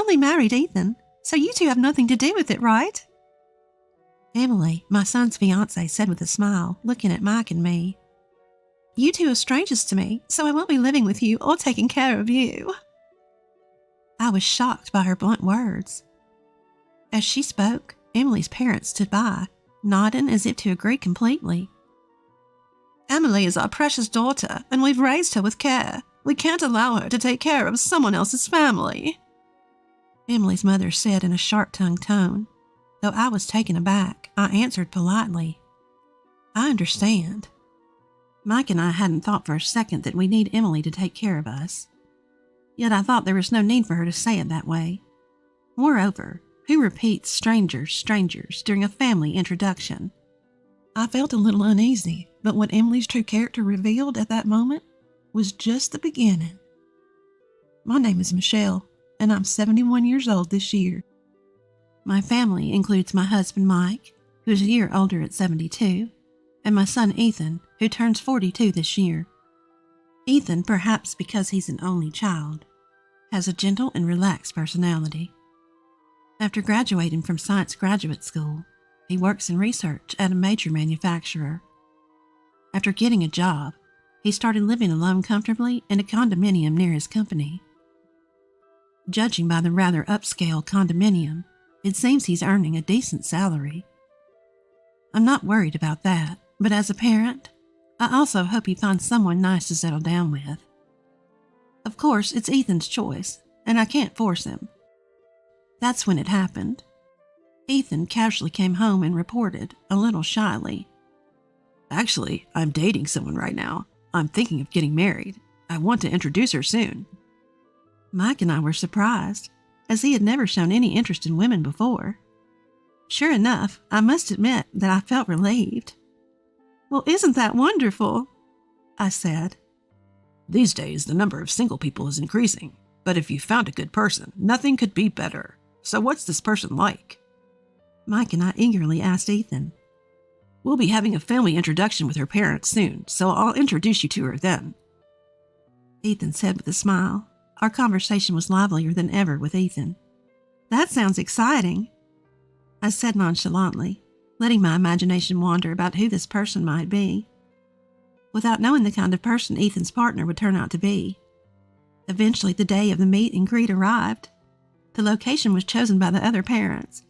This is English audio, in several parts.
only married Ethan, so you two have nothing to do with it, right? Emily, my son's fiancée, said with a smile, looking at Mike and me. You two are strangers to me, so I won't be living with you or taking care of you. I was shocked by her blunt words. As she spoke, Emily's parents stood by, nodding as if to agree completely. Emily is our precious daughter, and we've raised her with care. We can't allow her to take care of someone else's family, Emily's mother said in a sharp-tongued tone. Though I was taken aback, I answered politely, I understand. Mike and I hadn't thought for a second that we need Emily to take care of us. Yet I thought there was no need for her to say it that way. Moreover, who repeats strangers during a family introduction? I felt a little uneasy, but what Emily's true character revealed at that moment was just the beginning. My name is Michelle, and I'm 71 years old this year. My family includes my husband Mike, who's a year older at 72, and my son Ethan, who turns 42 this year. Ethan, perhaps because he's an only child, has a gentle and relaxed personality. After graduating from science graduate school, he works in research at a major manufacturer. After getting a job, he started living alone comfortably in a condominium near his company. Judging by the rather upscale condominium, it seems he's earning a decent salary. I'm not worried about that, but as a parent, I also hope he finds someone nice to settle down with. Of course, it's Ethan's choice, and I can't force him. That's when it happened. Ethan casually came home and reported, a little shyly, Actually, I'm dating someone right now. I'm thinking of getting married. I want to introduce her soon. Mike and I were surprised, as he had never shown any interest in women before. Sure enough, I must admit that I felt relieved. Well, isn't that wonderful? I said. These days, the number of single people is increasing, but if you found a good person, nothing could be better. So what's this person like? Mike and I eagerly asked Ethan. We'll be having a family introduction with her parents soon, so I'll introduce you to her then. Ethan said with a smile. Our conversation was livelier than ever with Ethan. That sounds exciting, I said nonchalantly, letting my imagination wander about who this person might be, without knowing the kind of person Ethan's partner would turn out to be. Eventually, the day of the meet and greet arrived. The location was chosen by the other parents,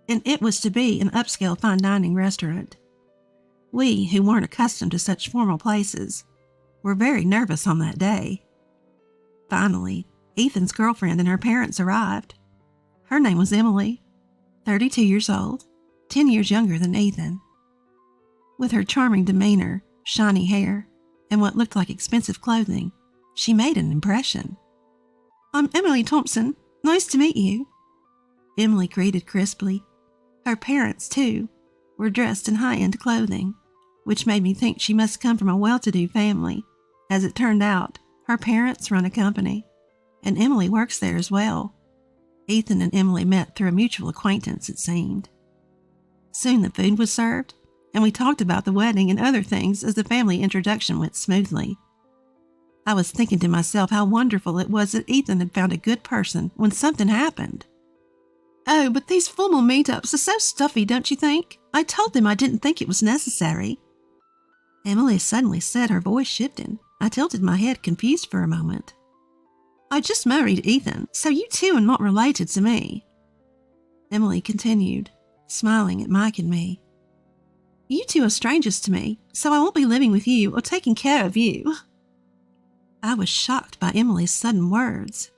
and it was to be an upscale fine dining restaurant. We, who weren't accustomed to such formal places, were very nervous on that day. Finally, Ethan's girlfriend and her parents arrived. Her name was Emily, 32 years old, 10 years younger than Ethan. With her charming demeanor, shiny hair, and what looked like expensive clothing, she made an impression. I'm Emily Thompson. Nice to meet you, Emily greeted crisply. Her parents, too, were dressed in high-end clothing, which made me think she must come from a well-to-do family. As it turned out, her parents run a company, and Emily works there as well. Ethan and Emily met through a mutual acquaintance, it seemed. Soon the food was served, and we talked about the wedding and other things as the family introduction went smoothly. I was thinking to myself how wonderful it was that Ethan had found a good person when something happened. Oh, but these formal meetups are so stuffy, don't you think? I told them I didn't think it was necessary. Emily suddenly said, her voice shifting. I tilted my head, confused for a moment. I just married Ethan, so you two are not related to me. Emily continued, smiling at Mike and me. You two are strangers to me, so I won't be living with you or taking care of you. I was shocked by Emily's sudden words.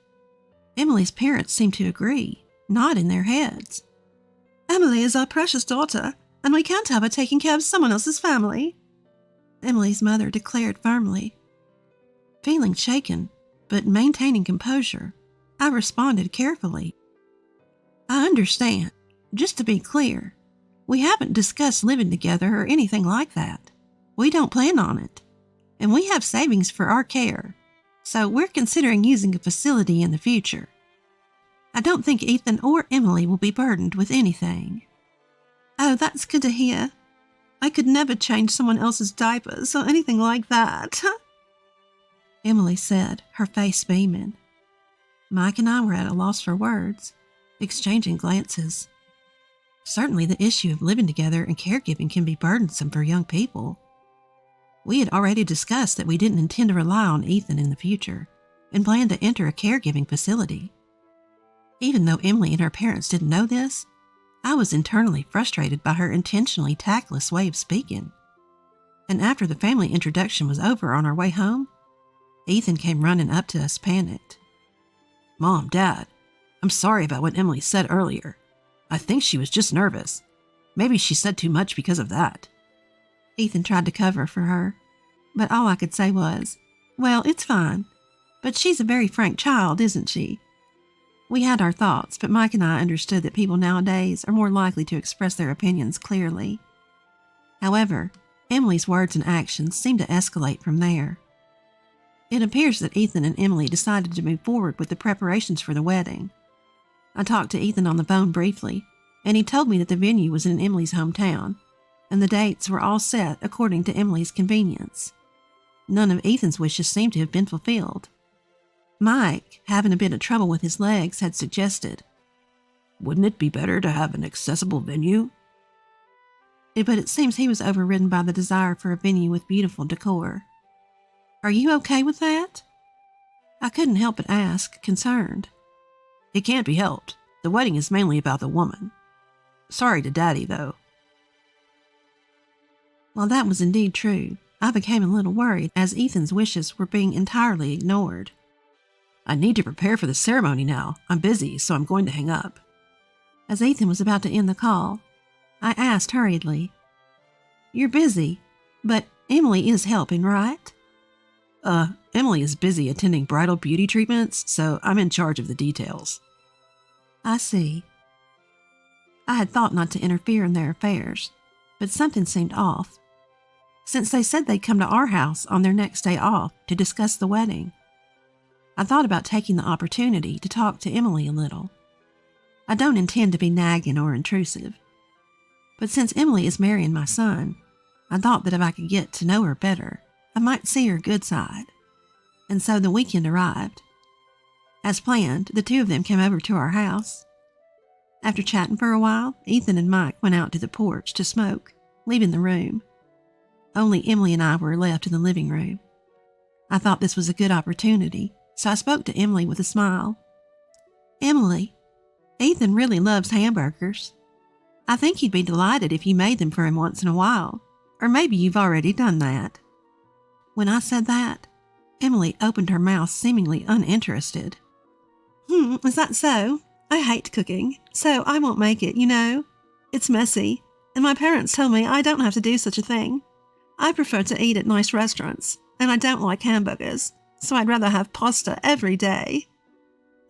Emily's parents seemed to agree, nodding their heads. Emily is our precious daughter, and we can't have her taking care of someone else's family, Emily's mother declared firmly. Feeling shaken, but maintaining composure, I responded carefully. I understand. Just to be clear, we haven't discussed living together or anything like that. We don't plan on it, and we have savings for our care, so we're considering using a facility in the future. I don't think Ethan or Emily will be burdened with anything. Oh, that's good to hear. I could never change someone else's diapers or anything like that, Emily said, her face beaming. Mike and I were at a loss for words, exchanging glances. Certainly the issue of living together and caregiving can be burdensome for young people. We had already discussed that we didn't intend to rely on Ethan in the future and planned to enter a caregiving facility. Even though Emily and her parents didn't know this, I was internally frustrated by her intentionally tactless way of speaking. And after the family introduction was over on our way home, Ethan came running up to us panicked. "Mom, Dad, I'm sorry about what Emily said earlier. I think she was just nervous. Maybe she said too much because of that." Ethan tried to cover for her, but all I could say was, "Well, it's fine. But she's a very frank child, isn't she?" We had our thoughts, but Mike and I understood that people nowadays are more likely to express their opinions clearly. However, Emily's words and actions seemed to escalate from there. It appears that Ethan and Emily decided to move forward with the preparations for the wedding. I talked to Ethan on the phone briefly, and he told me that the venue was in Emily's hometown, and the dates were all set according to Emily's convenience. None of Ethan's wishes seemed to have been fulfilled. Mike, having a bit of trouble with his legs, had suggested, "Wouldn't it be better to have an accessible venue?" But it seems he was overridden by the desire for a venue with beautiful decor. "Are you okay with that?" I couldn't help but ask, concerned. "It can't be helped. The wedding is mainly about the woman. Sorry to Daddy, though." While that was indeed true, I became a little worried as Ethan's wishes were being entirely ignored. "I need to prepare for the ceremony now. I'm busy, so I'm going to hang up." As Ethan was about to end the call, I asked hurriedly, "You're busy, but Emily is helping, right?" Emily is busy attending bridal beauty treatments, so I'm in charge of the details." "I see." I had thought not to interfere in their affairs, but something seemed off, since they said they'd come to our house on their next day off to discuss the wedding. I thought about taking the opportunity to talk to Emily a little. I don't intend to be nagging or intrusive, but since Emily is marrying my son, I thought that if I could get to know her better, I might see her good side. And so the weekend arrived. As planned, the two of them came over to our house. After chatting for a while, Ethan and Mike went out to the porch to smoke, leaving the room. Only Emily and I were left in the living room. I thought this was a good opportunity, so I spoke to Emily with a smile. "Emily, Ethan really loves hamburgers. I think he'd be delighted if you made them for him once in a while, or maybe you've already done that." When I said that, Emily opened her mouth seemingly uninterested. Is that so? I hate cooking, so I won't make it, you know. It's messy, and my parents told me I don't have to do such a thing. I prefer to eat at nice restaurants, and I don't like hamburgers, so I'd rather have pasta every day."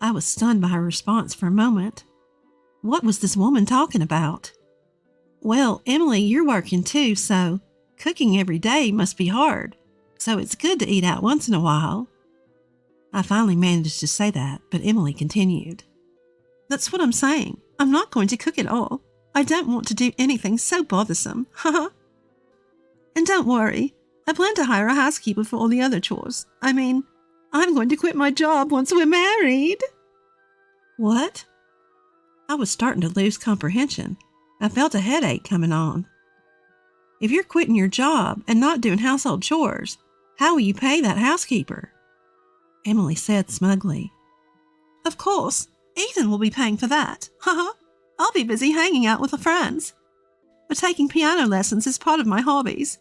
I was stunned by her response for a moment. What was this woman talking about? "Well, Emily, you're working too, so cooking every day must be hard, so it's good to eat out once in a while." I finally managed to say that, but Emily continued. "That's what I'm saying. I'm not going to cook at all. I don't want to do anything so bothersome. And don't worry, I plan to hire a housekeeper for all the other chores. I mean, I'm going to quit my job once we're married." What? I was starting to lose comprehension. I felt a headache coming on. "If you're quitting your job and not doing household chores, how will you pay that housekeeper?" Emily said smugly. "Of course, Ethan will be paying for that. I'll be busy hanging out with the friends. But taking piano lessons is part of my hobbies.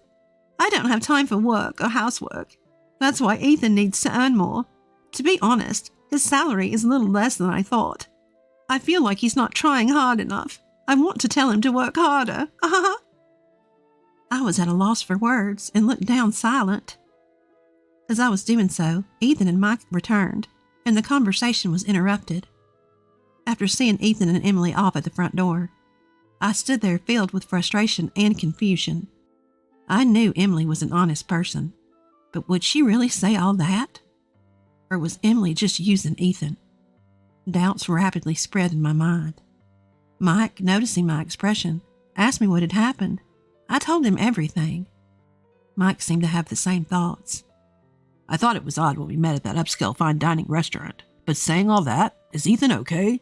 I don't have time for work or housework. That's why Ethan needs to earn more. To be honest, his salary is a little less than I thought. I feel like he's not trying hard enough. I want to tell him to work harder. I was at a loss for words and looked down silent. As I was doing so, Ethan and Mike returned, and the conversation was interrupted. After seeing Ethan and Emily off at the front door, I stood there filled with frustration and confusion. I knew Emily was an honest person, but would she really say all that? Or was Emily just using Ethan? Doubts rapidly spread in my mind. Mike, noticing my expression, asked me what had happened. I told him everything. Mike seemed to have the same thoughts. "I thought it was odd when we met at that upscale fine dining restaurant, But saying all that, is Ethan okay?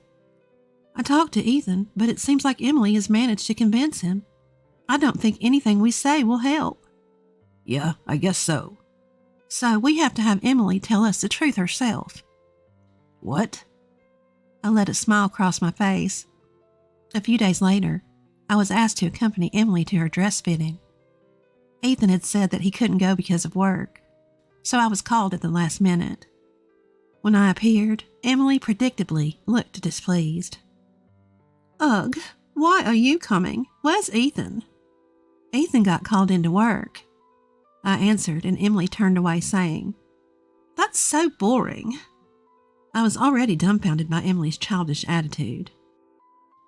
I talked to Ethan, but it seems like Emily has managed to convince him. I don't think anything we say will help. Yeah, I guess so. So we have to have Emily tell us the truth herself. What? I let a smile cross my face. A few days later, I was asked to accompany Emily to her dress fitting. Ethan had said that he couldn't go because of work, so I was called at the last minute. When I appeared, Emily predictably looked displeased. Ugh, why are you coming? Where's Ethan? Ethan got called into work. I answered, and Emily turned away, saying, That's so boring. I was already dumbfounded by Emily's childish attitude.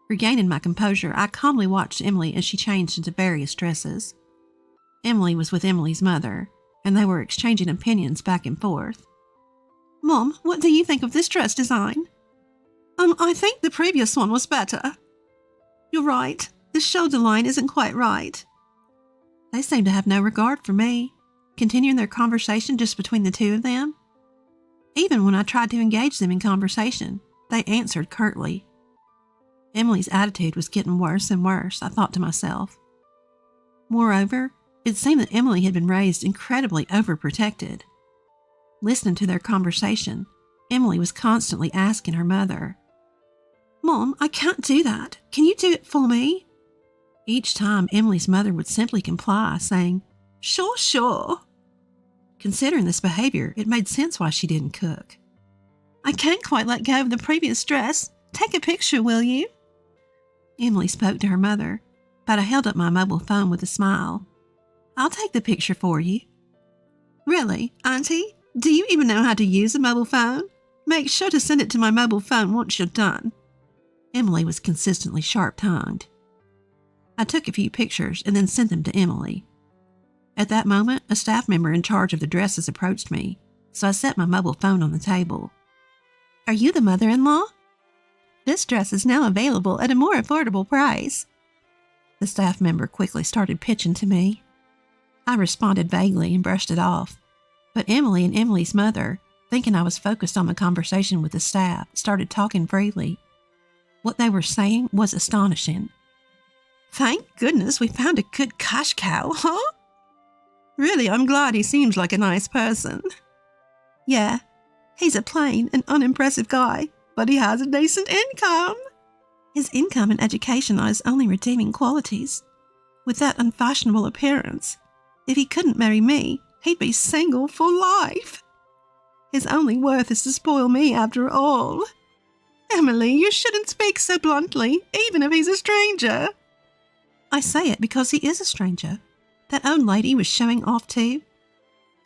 Regaining my composure, I calmly watched Emily as she changed into various dresses. Emily was with Emily's mother, and they were exchanging opinions back and forth. Mom, what do you think of this dress design? I think the previous one was better. You're right, the shoulder line isn't quite right. They seemed to have no regard for me, continuing their conversation just between the two of them. Even when I tried to engage them in conversation, they answered curtly. Emily's attitude was getting worse and worse, I thought to myself. Moreover, it seemed that Emily had been raised incredibly overprotected. Listening to their conversation, Emily was constantly asking her mother, Mom, I can't do that. Can you do it for me? Each time, Emily's mother would simply comply, saying, Sure, sure. Considering this behavior, it made sense why she didn't cook. I can't quite let go of the previous dress. Take a picture, will you? Emily spoke to her mother, but I held up my mobile phone with a smile. I'll take the picture for you. Really, Auntie? Do you even know how to use a mobile phone? Make sure to send it to my mobile phone once you're done. Emily was consistently sharp-tongued. I took a few pictures and then sent them to Emily. At that moment, a staff member in charge of the dresses approached me, so I set my mobile phone on the table. Are you the mother-in-law? This dress is now available at a more affordable price. The staff member quickly started pitching to me. I responded vaguely and brushed it off, but Emily and Emily's mother, thinking I was focused on the conversation with the staff, started talking freely. What they were saying was astonishing. Thank goodness we found a good cash cow, huh? Really, I'm glad he seems like a nice person. Yeah, he's a plain and unimpressive guy, but he has a decent income. His income and education are his only redeeming qualities. With that unfashionable appearance, if he couldn't marry me, he'd be single for life. His only worth is to spoil me after all. Emily, you shouldn't speak so bluntly, even if he's a stranger. I say it because he is a stranger. That old lady was showing off too,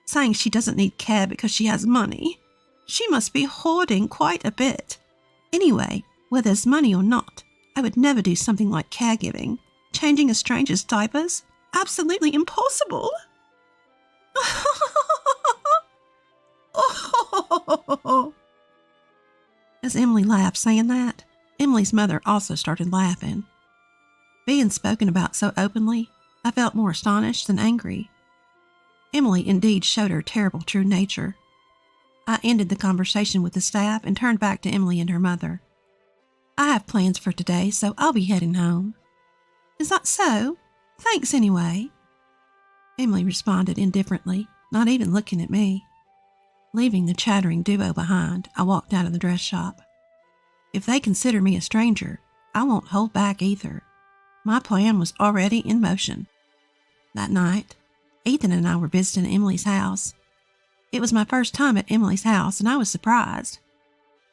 saying she doesn't need care because she has money. She must be hoarding quite a bit. Anyway, whether there's money or not, I would never do something like caregiving. Changing a stranger's diapers? Absolutely impossible. As Emily laughed saying that, Emily's mother also started laughing. Being spoken about so openly, I felt more astonished than angry. Emily indeed showed her terrible true nature. I ended the conversation with the staff and turned back to Emily and her mother. I have plans for today, so I'll be heading home. Is that so? Thanks anyway. Emily responded indifferently, not even looking at me. Leaving the chattering duo behind, I walked out of the dress shop. If they consider me a stranger, I won't hold back either. My plan was already in motion. That night, Ethan and I were visiting Emily's house. It was my first time at Emily's house, and I was surprised.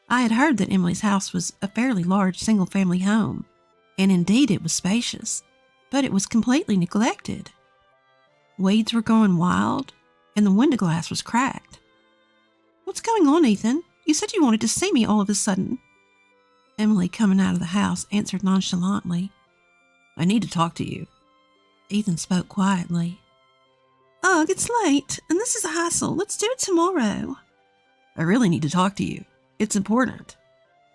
I had heard that Emily's house was a fairly large single-family home, and indeed it was spacious, but it was completely neglected. Weeds were growing wild, and the window glass was cracked. What's going on, Ethan? You said you wanted to see me all of a sudden. Emily, coming out of the house, answered nonchalantly. I need to talk to you. Ethan spoke quietly. Ugh, it's late, and this is a hassle. Let's do it tomorrow. I really need to talk to you. It's important.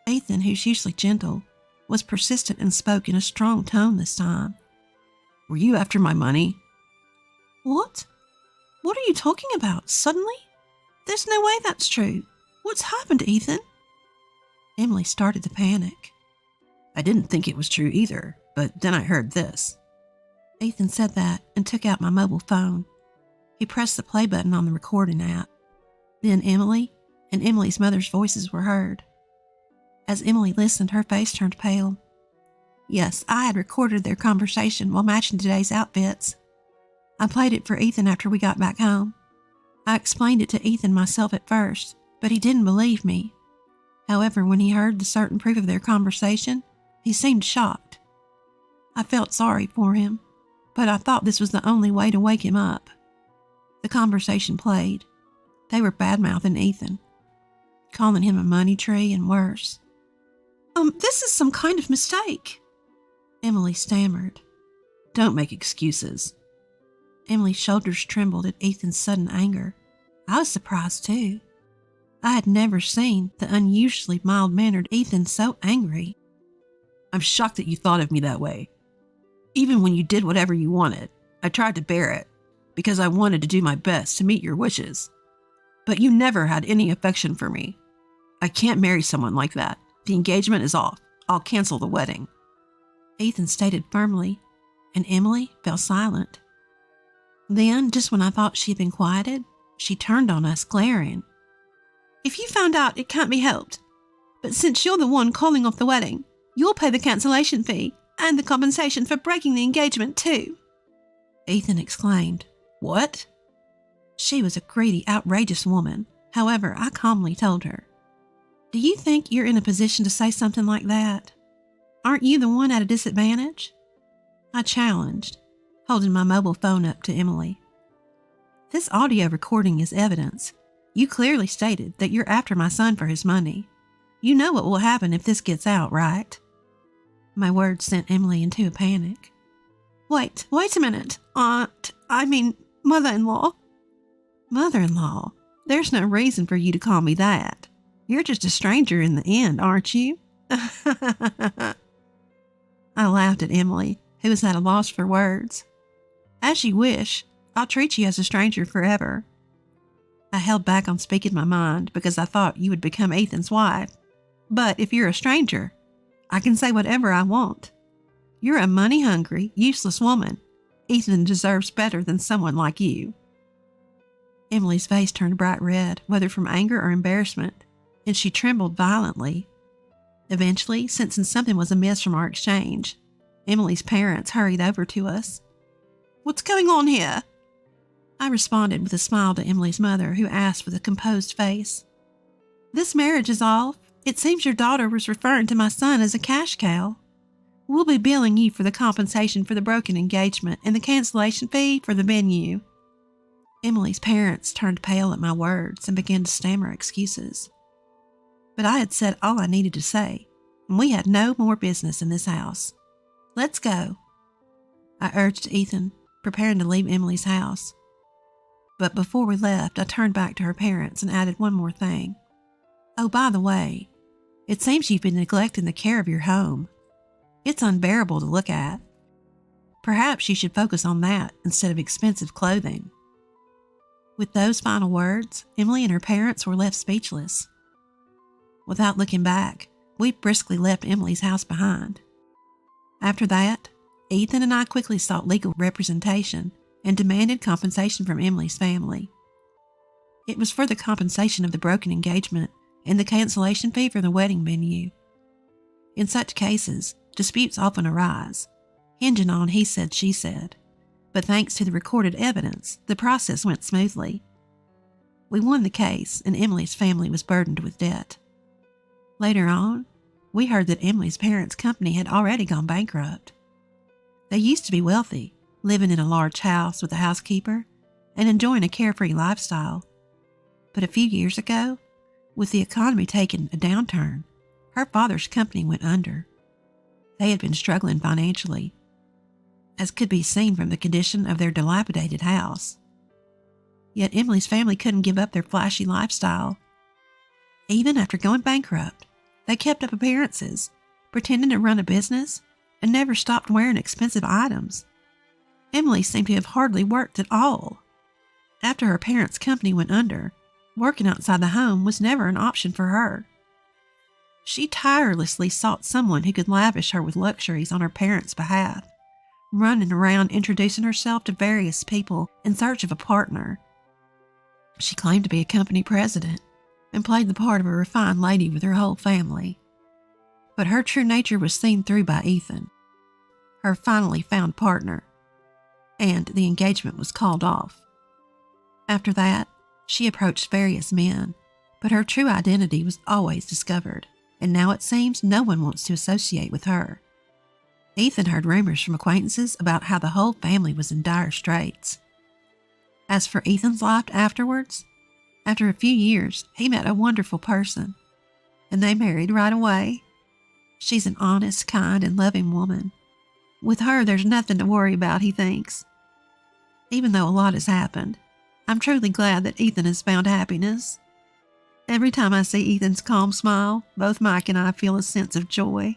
Ethan, who's usually gentle, was persistent and spoke in a strong tone this time. Were you after my money? What? What are you talking about? Suddenly? There's no way that's true. What's happened, Ethan? Emily started to panic. I didn't think it was true either, but then I heard this. Ethan said that and took out my mobile phone. He pressed the play button on the recording app. Then Emily and Emily's mother's voices were heard. As Emily listened, her face turned pale. Yes, I had recorded their conversation while matching today's outfits. I played it for Ethan after we got back home. I explained it to Ethan myself at first, but he didn't believe me. However, when he heard the certain proof of their conversation, he seemed shocked. I felt sorry for him, but I thought this was the only way to wake him up. The conversation played. They were bad-mouthing Ethan, calling him a money tree and worse. This is some kind of mistake," Emily stammered. Don't make excuses. Emily's shoulders trembled at Ethan's sudden anger. I was surprised too. I had never seen the unusually mild-mannered Ethan so angry. I'm shocked that you thought of me that way. Even when you did whatever you wanted, I tried to bear it because I wanted to do my best to meet your wishes. But you never had any affection for me. I can't marry someone like that. The engagement is off. I'll cancel the wedding. Ethan stated firmly, and Emily fell silent. Then, just when I thought she had been quieted, she turned on us, glaring. "If you found out, it can't be helped. But since you're the one calling off the wedding, you'll pay the cancellation fee and the compensation for breaking the engagement too," Ethan exclaimed. What? She was a greedy, outrageous woman. However, I calmly told her, "Do you think you're in a position to say something like that? Aren't you the one at a disadvantage?" I challenged, holding my mobile phone up to Emily. "This audio recording is evidence. You clearly stated that you're after my son for his money. You know what will happen if this gets out, right?" My words sent Emily into a panic. Wait a minute. Mother-in-law." "Mother-in-law? There's no reason for you to call me that. You're just a stranger in the end, aren't you?" I laughed at Emily, who was at a loss for words. "As you wish. I'll treat you as a stranger forever." I held back on speaking my mind because I thought you would become Ethan's wife. But if you're a stranger, I can say whatever I want. You're a money-hungry, useless woman. Ethan deserves better than someone like you." Emily's face turned bright red, whether from anger or embarrassment, and she trembled violently. Eventually, sensing something was amiss from our exchange, Emily's parents hurried over to us. "What's going on here?" I responded with a smile to Emily's mother, who asked with a composed face, "This marriage is off. It seems your daughter was referring to my son as a cash cow. We'll be billing you for the compensation for the broken engagement and the cancellation fee for the venue." Emily's parents turned pale at my words and began to stammer excuses. But I had said all I needed to say, and we had no more business in this house. "Let's go," I urged Ethan, preparing to leave Emily's house. But before we left, I turned back to her parents and added one more thing. "Oh, by the way, it seems you've been neglecting the care of your home. It's unbearable to look at. Perhaps you should focus on that instead of expensive clothing." With those final words, Emily and her parents were left speechless. Without looking back, we briskly left Emily's house behind. After that, Ethan and I quickly sought legal representation and demanded compensation from Emily's family. It was for the compensation of the broken engagement and the cancellation fee for the wedding venue. In such cases, disputes often arise, hinging on he said, she said, but thanks to the recorded evidence, the process went smoothly. We won the case, and Emily's family was burdened with debt. Later on, we heard that Emily's parents' company had already gone bankrupt. They used to be wealthy, living in a large house with a housekeeper and enjoying a carefree lifestyle. But a few years ago, with the economy taking a downturn, her father's company went under. They had been struggling financially, as could be seen from the condition of their dilapidated house. Yet Emily's family couldn't give up their flashy lifestyle. Even after going bankrupt, they kept up appearances, pretending to run a business, and never stopped wearing expensive items. Emily seemed to have hardly worked at all. After her parents' company went under, working outside the home was never an option for her. She tirelessly sought someone who could lavish her with luxuries on her parents' behalf, running around introducing herself to various people in search of a partner. She claimed to be a company president and played the part of a refined lady with her whole family. But her true nature was seen through by Ethan, her finally found partner, and the engagement was called off. After that, she approached various men, but her true identity was always discovered, and now it seems no one wants to associate with her. Ethan heard rumors from acquaintances about how the whole family was in dire straits. As for Ethan's life afterwards, after a few years, he met a wonderful person, and they married right away. She's an honest, kind, and loving woman. With her, there's nothing to worry about, he thinks. Even though a lot has happened, I'm truly glad that Ethan has found happiness. Every time I see Ethan's calm smile, both Mike and I feel a sense of joy.